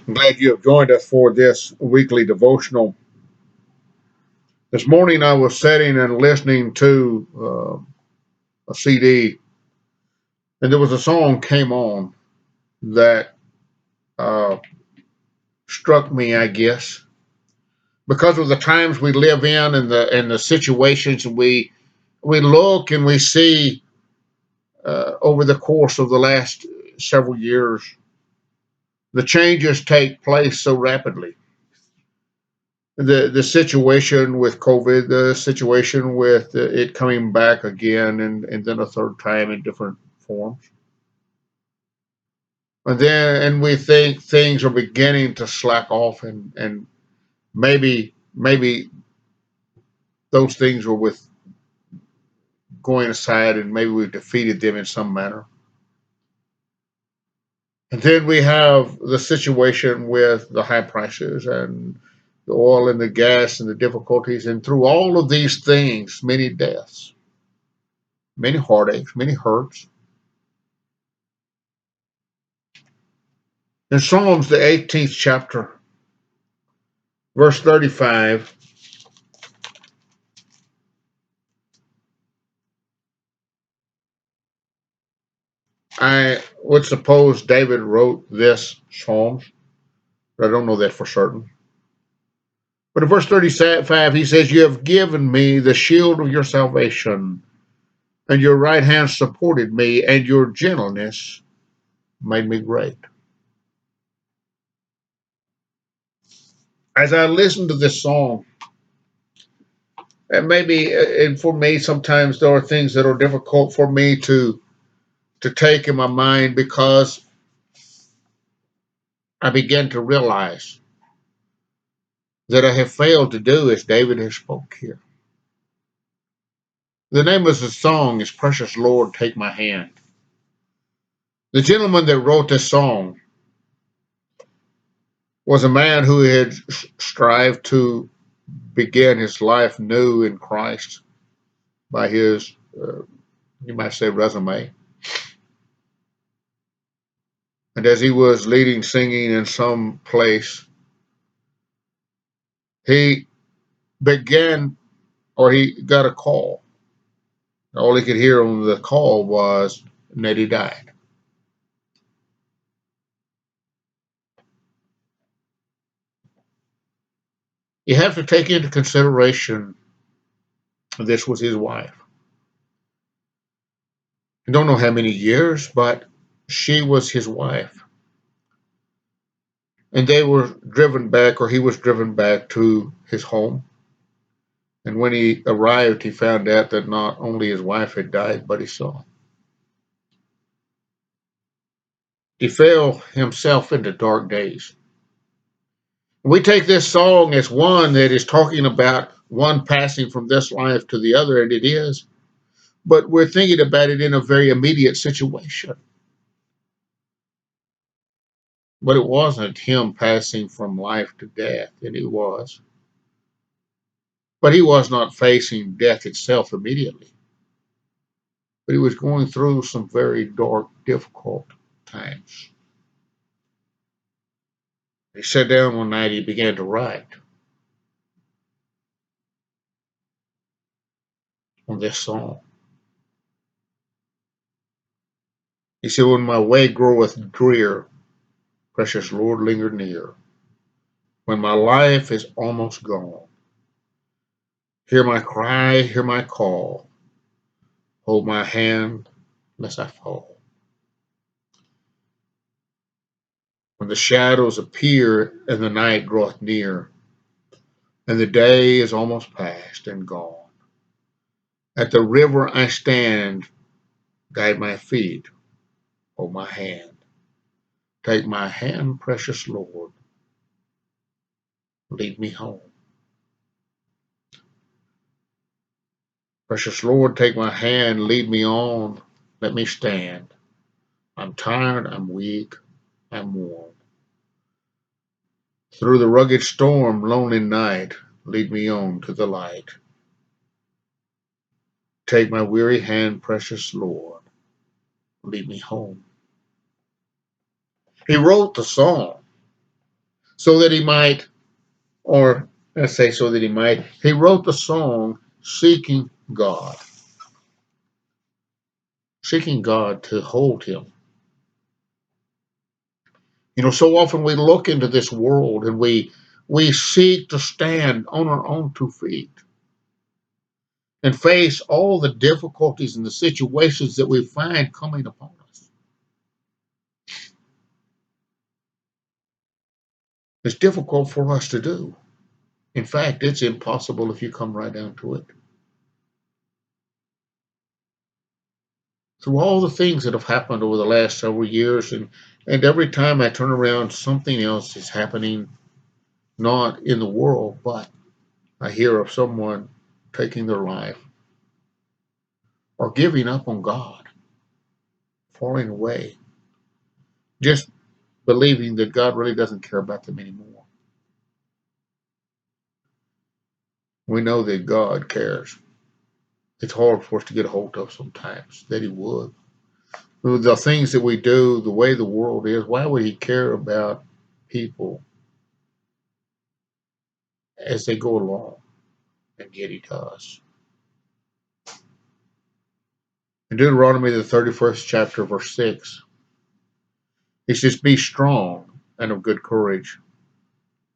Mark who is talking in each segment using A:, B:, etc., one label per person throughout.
A: I'm glad you have joined us for this weekly devotional. This morning I was sitting and listening to a CD, and there was a song came on that uh, struck me, I guess, because of the times we live in and the situations we look and we see over the course of the last several years. The changes take place so rapidly. The situation with COVID, the situation with it coming back again, and then a third time in different forms, and we think things are beginning to slack off, and maybe those things were with going aside, and maybe we've defeated them in some manner. And then we have the situation with the high prices and the oil and the gas and the difficulties, and through all of these things, many deaths, many heartaches, many hurts. In Psalms, the 18th chapter, verse 35, I would suppose David wrote this Psalms, but I don't know that for certain. But in verse 35, he says, "You have given me the shield of your salvation, and your right hand supported me, and your gentleness made me great." As I listen to this song, and maybe, and for me, sometimes there are things that are difficult for me to take in my mind because I begin to realize that I have failed to do as David has spoke here. The name of the song is Precious Lord, Take My Hand. The gentleman that wrote this song was a man who had strived to begin his life new in Christ by his, you might say, resume. And as he was leading singing in some place, he began, or he got a call. All he could hear on the call was that he died. You have to take into consideration this was his wife. I don't know how many years, but she was his wife. And they were driven back, or he was driven back to his home. And when he arrived, he found out that not only his wife had died, but his son. He fell himself into dark days. We take this song as one that is talking about one passing from this life to the other, and it is, but we're thinking about it in a very immediate situation. But it wasn't him passing from life to death, and it was. But he was not facing death itself immediately. But he was going through some very dark, difficult times. He sat down one night, he began to write on this song. He said, "When my way groweth drear, precious Lord, linger near. When my life is almost gone, hear my cry, hear my call. Hold my hand, lest I fall. When the shadows appear and the night draweth near, and the day is almost past and gone. At the river I stand, guide my feet, hold my hand. Take my hand, precious Lord, lead me home. Precious Lord, take my hand, lead me on, let me stand. I'm tired, I'm weak, I'm worn. Through the rugged storm, lonely night, lead me on to the light. Take my weary hand, precious Lord, lead me home." He wrote the song so that he might, or let's say so that he might, he wrote the song seeking God to hold him. So often we look into this world and we seek to stand on our own 2 feet and face all the difficulties and the situations that we find coming upon us. It's difficult for us to do. In fact, it's impossible if you come right down to it. Through all the things that have happened over the last several years, and every time I turn around, something else is happening, not in the world, but I hear of someone taking their life or giving up on God, falling away, just believing that God really doesn't care about them anymore. We know that God cares. It's hard for us to get a hold of sometimes that He would. The things that we do, the way the world is, why would He care about people as they go along? And yet He does. In Deuteronomy, the 31st chapter, verse 6, it says, "Be strong and of good courage.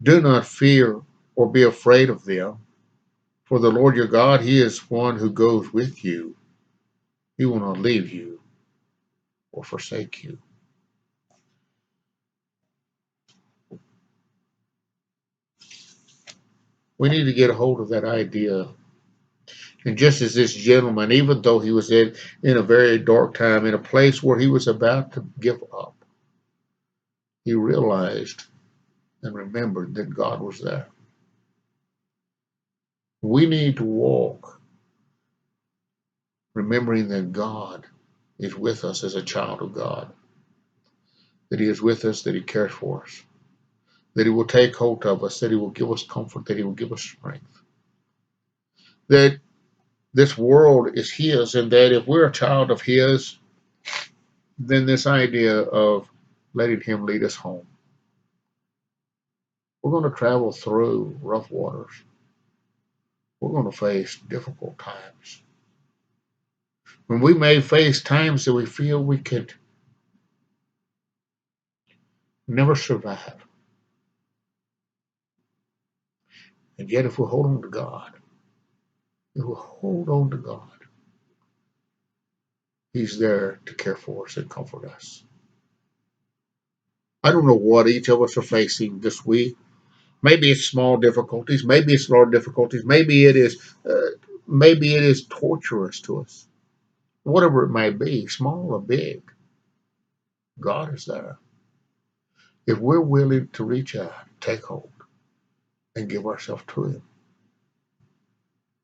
A: Do not fear or be afraid of them. For the Lord your God, He is one who goes with you. He will not leave you or forsake you." We need to get a hold of that idea. And just as this gentleman, even though he was in a very dark time, in a place where he was about to give up, he realized and remembered that God was there. We need to walk remembering that God is with us as a child of God, that He is with us, that He cares for us, that He will take hold of us, that He will give us comfort, that He will give us strength, that this world is His, and that if we're a child of His, then this idea of letting Him lead us home. We're going to travel through rough waters. We're going to face difficult times. When we may face times that we feel we could never survive. And yet, if we hold on to God, if we hold on to God, He's there to care for us and comfort us. I don't know what each of us are facing this week. Maybe it's small difficulties. Maybe it's large difficulties. Maybe it is torturous to us. Whatever it may be, small or big, God is there. If we're willing to reach out, take hold, and give ourselves to Him.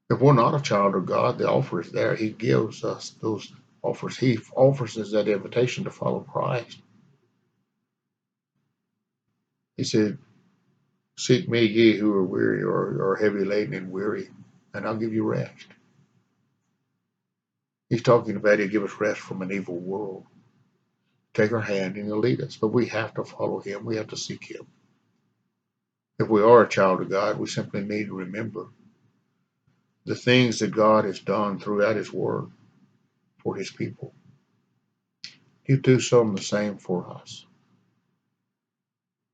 A: If we're not a child of God, the offer is there. He gives us those offers. He offers us that invitation to follow Christ. He said, "Seek me, ye who are weary or heavy laden and weary, and I'll give you rest." He's talking about He'll give us rest from an evil world. Take our hand and He'll lead us. But we have to follow Him. We have to seek Him. If we are a child of God, we simply need to remember the things that God has done throughout His Word for His people. He'll do some the same for us.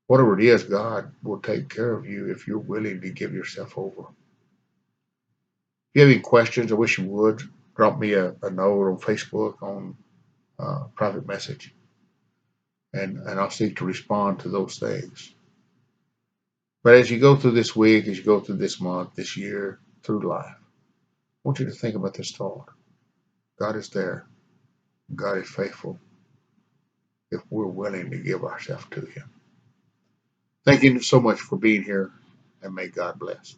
A: Whatever it is, God will take care of you if you're willing to give yourself over. If you have any questions, I wish you would drop me a note on Facebook on private message, and I'll seek to respond to those things. But as you go through this week, as you go through this month, this year, through life, I want you to think about this thought. God is there. God is faithful if we're willing to give ourselves to Him. Thank you so much for being here, and may God bless.